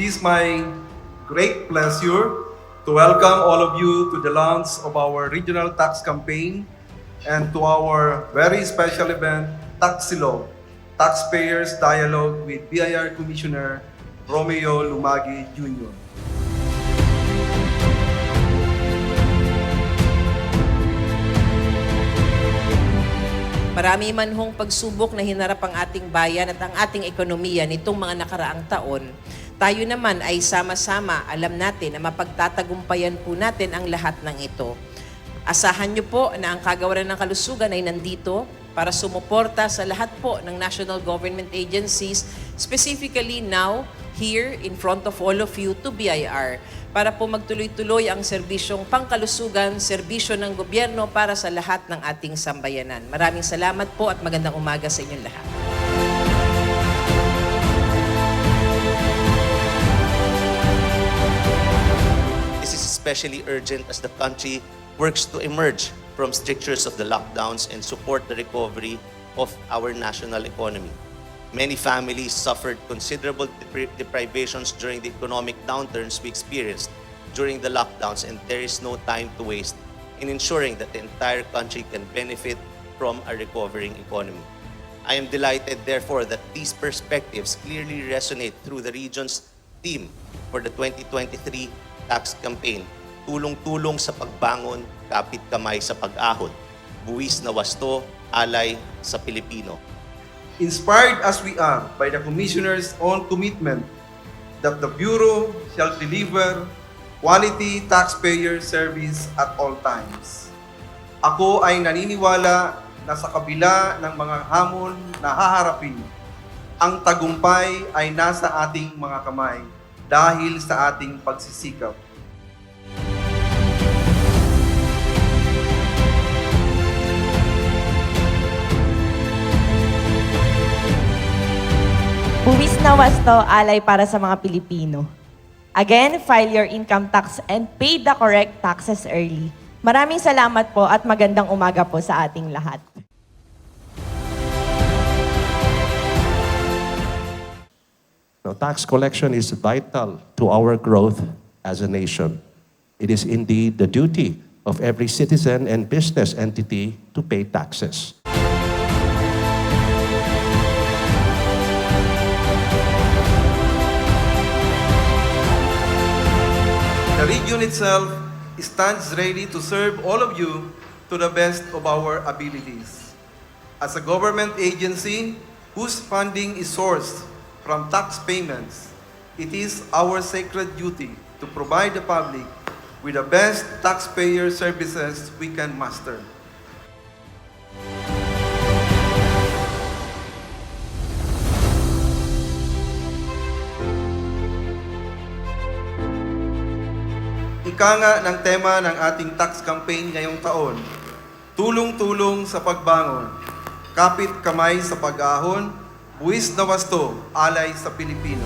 is my great pleasure to welcome all of you to the launch of our regional tax campaign and to our very special event, Taxilo, Taxpayers Dialogue with BIR Commissioner Romeo Lumagi Jr. Marami man hong pagsubok na hinarap ang ating bayan at ang ating ekonomiya nitong mga nakaraang taon, tayo naman ay sama-sama alam natin na mapagtatagumpayan po natin ang lahat ng ito. Asahan niyo po na ang Kagawaran ng Kalusugan ay nandito para sumuporta sa lahat po ng national government agencies, specifically now, here in front of all of you to BIR, para po magtuloy-tuloy ang serbisyong pangkalusugan, serbisyo ng gobyerno para sa lahat ng ating sambayanan. Maraming salamat po at magandang umaga sa inyong lahat. This is especially urgent as the country works to emerge from strictures of the lockdowns and support the recovery of our national economy. Many families suffered considerable deprivations during the economic downturns we experienced during the lockdowns, and there is no time to waste in ensuring that the entire country can benefit from a recovering economy. I am delighted, therefore, that these perspectives clearly resonate through the region's theme for the 2023 tax campaign, tulong-tulong sa pagbangon, kapit kamay sa pag-ahon, buwis na wasto, alay sa Pilipino. Inspired as we are by the Commissioner's own commitment that the Bureau shall deliver quality taxpayer service at all times. Ako ay naniniwala na sa kabila ng mga hamon na haharapin, ang tagumpay ay nasa ating mga kamay dahil sa ating pagsisikap. Buwis na wasto, alay para sa mga Pilipino. Again, file your income tax and pay the correct taxes early. Maraming salamat po at magandang umaga po sa ating lahat. Now, tax collection is vital to our growth as a nation. It is indeed the duty of every citizen and business entity to pay taxes. The region itself stands ready to serve all of you to the best of our abilities. As a government agency whose funding is sourced from tax payments, it is our sacred duty to provide the public with the best taxpayer services we can master. Ika nga ng tema ng ating tax campaign ngayong taon, tulong-tulong sa pagbangon, kapit kamay sa pag-ahon, buwis na wasto, alay sa Pilipino.